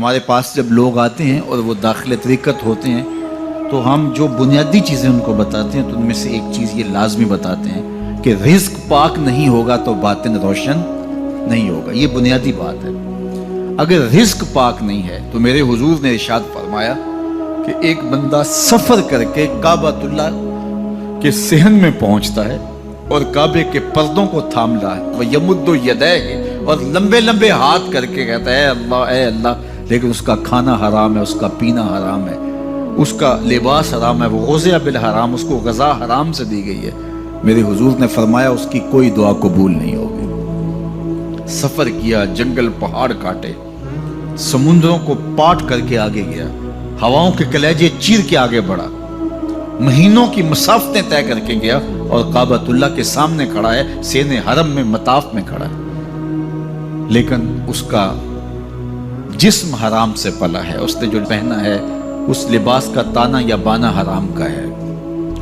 ہمارے پاس جب لوگ آتے ہیں اور وہ داخل طریقت ہوتے ہیں تو ہم جو بنیادی چیزیں ان کو بتاتے ہیں تو ان میں سے ایک چیز یہ لازمی بتاتے ہیں کہ رزق پاک نہیں ہوگا تو باطن روشن نہیں ہوگا. یہ بنیادی بات ہے. اگر رزق پاک نہیں ہے تو میرے حضور نے ارشاد فرمایا کہ ایک بندہ سفر کر کے کعبۃ اللہ کے صحن میں پہنچتا ہے اور کعبے کے پردوں کو تھام رہا ہے وَيَمُدُّ يَدَيْهِ اور لمبے لمبے ہاتھ کر کے کہتا ہے اے اللہ, لیکن اس کا کھانا حرام ہے, اس کا پینا حرام ہے, اس کا لباس حرام ہے, وہ غزیہ بالحرام, اس کو غذا حرام سے دی گئی ہے. میرے حضور نے فرمایا اس کی کوئی دعا قبول نہیں ہوگی. سفر کیا, جنگل پہاڑ کاٹے, سمندروں کو پاٹ کر کے آگے گیا, ہواؤں کے کلیجے چیر کے آگے بڑھا, مہینوں کی مسافتیں طے کر کے گیا اور کعبۃ اللہ کے سامنے کھڑا ہے, سین حرم میں مطاف میں کھڑا ہے, لیکن اس کا جسم حرام سے پلا ہے. اس نے جو پہنا ہے اس لباس کا تانا یا بانا حرام کا ہے,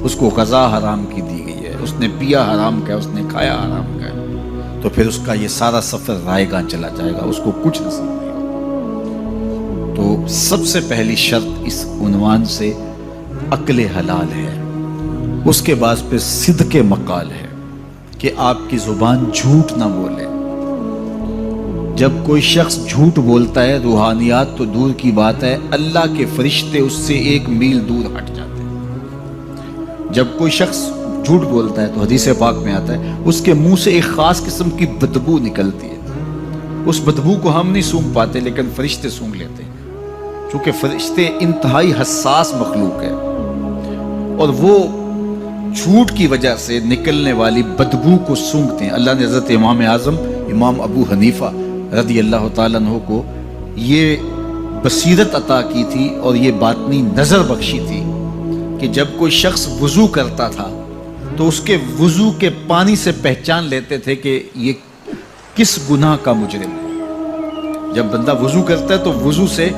اس کو غذا حرام کی دی گئی ہے, اس نے پیا حرام کا ہے, اس نے کھایا حرام کا ہے, تو پھر اس کا یہ سارا سفر رائے گاں چلا جائے گا, اس کو کچھ نصیب نہیں ہوگا. تو سب سے پہلی شرط اس عنوان سے عقل حلال ہے. اس کے بعد پھر صدق مقال ہے کہ آپ کی زبان جھوٹ نہ بولے. جب کوئی شخص جھوٹ بولتا ہے روحانیات تو دور کی بات ہے, اللہ کے فرشتے اس سے 1 میل دور ہٹ جاتے ہیں. جب کوئی شخص جھوٹ بولتا ہے تو حدیث پاک میں آتا ہے اس کے منہ سے ایک خاص قسم کی بدبو نکلتی ہے. اس بدبو کو ہم نہیں سونگھ پاتے لیکن فرشتے سونگھ لیتے ہیں, چونکہ فرشتے انتہائی حساس مخلوق ہے اور وہ جھوٹ کی وجہ سے نکلنے والی بدبو کو سونگھتے ہیں. اللہ نے حضرت امام اعظم امام ابو حنیفہ رضی اللہ تعالیٰ عنہ کو یہ بصیرت عطا کی تھی اور یہ باطنی نظر بخشی تھی کہ جب کوئی شخص وضو کرتا تھا تو اس کے وضو کے پانی سے پہچان لیتے تھے کہ یہ کس گناہ کا مجرم ہے. جب بندہ وضو کرتا ہے تو وضو سے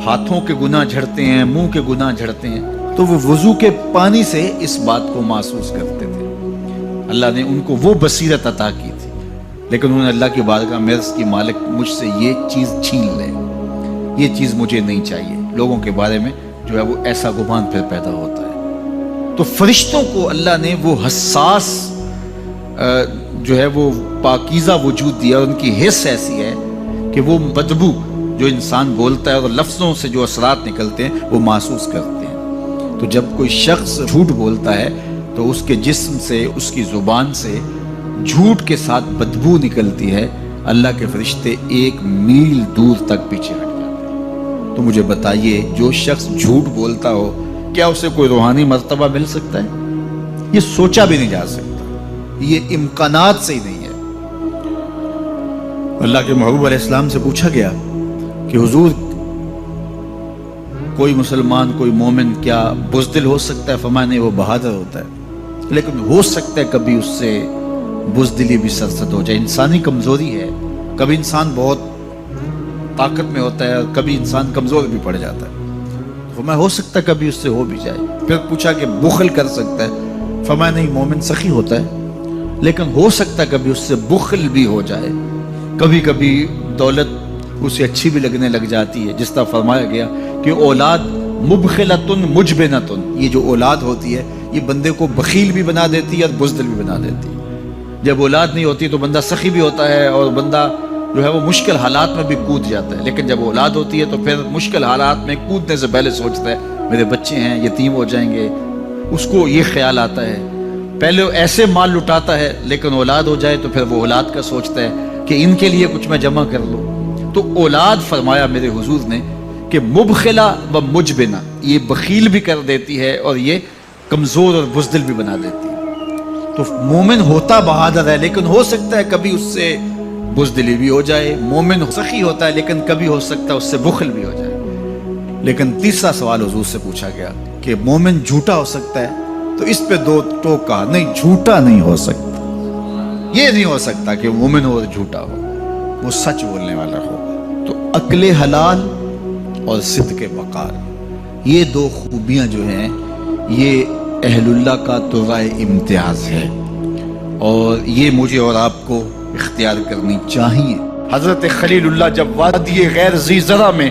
ہاتھوں کے گناہ جھڑتے ہیں, منہ کے گناہ جھڑتے ہیں, تو وہ وضو کے پانی سے اس بات کو محسوس کرتے تھے. اللہ نے ان کو وہ بصیرت عطا کی تھی, لیکن انہوں نے اللہ کی بارگاہ میں عرض کی مالک مجھ سے یہ چیز چھین لے, یہ چیز مجھے نہیں چاہیے. لوگوں کے بارے میں جو ہے وہ ایسا گمان پھر پیدا ہوتا ہے. تو فرشتوں کو اللہ نے وہ حساس جو ہے وہ پاکیزہ وجود دیا, ان کی حس ایسی ہے کہ وہ بدبو جو انسان بولتا ہے اور لفظوں سے جو اثرات نکلتے ہیں وہ محسوس کرتے ہیں. تو جب کوئی شخص جھوٹ بولتا ہے تو اس کے جسم سے, اس کی زبان سے جھوٹ کے ساتھ بدبو نکلتی ہے. اللہ کے فرشتے 1 میل دور تک پیچھے ہٹ جاتے ہیں. تو مجھے بتائیے جو شخص جھوٹ بولتا ہو کیا اسے کوئی روحانی مرتبہ مل سکتا ہے؟ یہ سوچا بھی نہیں جا سکتا, یہ امکانات سے ہی نہیں ہے. اللہ کے محبوب علیہ السلام سے پوچھا گیا کہ حضور کوئی مسلمان کوئی مومن کیا بزدل ہو سکتا ہے؟ فرمایا نہیں, وہ بہادر ہوتا ہے, لیکن ہو سکتا ہے کبھی اس سے بزدلی بھی سرزد ہو جائے. انسانی کمزوری ہے, کبھی انسان بہت طاقت میں ہوتا ہے اور کبھی انسان کمزور بھی پڑ جاتا ہے. فرمایا ہو سکتا ہے کبھی اس سے ہو بھی جائے. پھر پوچھا کہ بخل کر سکتا ہے؟ فرمایا نہیں, مومن سخی ہوتا ہے لیکن ہو سکتا ہے کبھی اس سے بخل بھی ہو جائے. کبھی کبھی دولت اسے اچھی بھی لگنے لگ جاتی ہے, جس طرح فرمایا گیا کہ اولاد مبخلتن مجبنتن, یہ جو اولاد ہوتی ہے یہ بندے کو بخیل بھی بنا دیتی ہے اور بزدل بھی بنا دیتی ہے. جب اولاد نہیں ہوتی تو بندہ سخی بھی ہوتا ہے اور بندہ جو ہے وہ مشکل حالات میں بھی کود جاتا ہے, لیکن جب اولاد ہوتی ہے تو پھر مشکل حالات میں کودنے سے پہلے سوچتا ہے میرے بچے ہیں یتیم ہو جائیں گے. اس کو یہ خیال آتا ہے, پہلے ایسے مال لٹاتا ہے لیکن اولاد ہو جائے تو پھر وہ اولاد کا سوچتا ہے کہ ان کے لیے کچھ میں جمع کر لوں. تو اولاد فرمایا میرے حضور نے کہ مبخلہ و مجبنہ, یہ بخیل بھی کر دیتی ہے اور یہ کمزور اور بزدل بھی بنا دیتی ہے. تو مومن ہوتا بہادر ہے لیکن ہو سکتا ہے کبھی اس سے بزدلی بھی ہو جائے. مومن سخی ہوتا ہے لیکن کبھی ہو سکتا ہے اس سے بخل بھی ہو جائے. لیکن تیسرا سوال حضور سے پوچھا گیا کہ مومن جھوٹا ہو سکتا ہے؟ تو اس پہ 2 ٹوک کہا, نہیں جھوٹا نہیں ہو سکتا. یہ نہیں ہو سکتا کہ مومن ہو اور جھوٹا ہو, وہ سچ بولنے والا ہو. تو عقل حلال اور صدق مقال, یہ 2 خوبیاں جو ہیں یہ اہل اللہ کا طرائے امتیاز ہے اور یہ مجھے اور آپ کو اختیار کرنی چاہیے. حضرت خلیل اللہ جب وادی غیر ذی زرع میں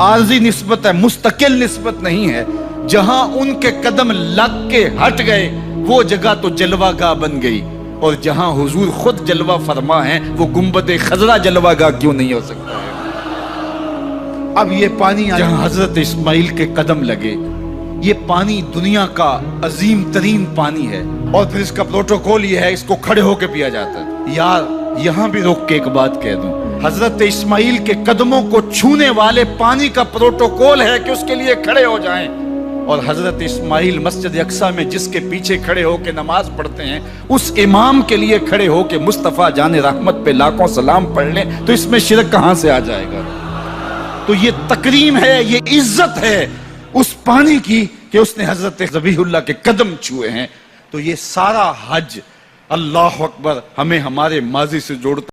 عارضی نسبت ہے، مستقل نسبت نہیں ہے. جہاں ان کے قدم لگ کے ہٹ گئے وہ جگہ تو جلوہ گاہ بن گئی، اور جہاں حضور خود جلوہ فرما ہیں وہ گنبد خضرا جلوہ گاہ کیوں نہیں ہو سکتا ہے؟ اب یہ پانی جہاں حضرت اسماعیل کے قدم لگے، یہ پانی دنیا کا عظیم ترین پانی ہے، اور پھر اس کا پروٹوکول یہ ہے اس کو کھڑے ہو کے پیا جاتا ہے. یار یہاں بھی روک کے ایک بات کہہ دوں، حضرت اسماعیل کے قدموں کو چھونے والے پانی کا پروٹوکول ہے کہ اس کے لیے کھڑے ہو جائیں، اور حضرت اسماعیل مسجد اقصی میں جس کے پیچھے کھڑے ہو کے نماز پڑھتے ہیں اس امام کے لیے کھڑے ہو کے مصطفیٰ جان رحمت پہ لاکھوں سلام پڑھ لیں تو اس میں شرک کہاں سے آ جائے گا؟ تو یہ تکریم ہے، یہ عزت ہے اس پانی کی کہ اس نے حضرت ذبیح اللہ کے قدم چھوئے ہیں. تو یہ سارا حج اللہ اکبر ہمیں ہمارے ماضی سے جوڑتا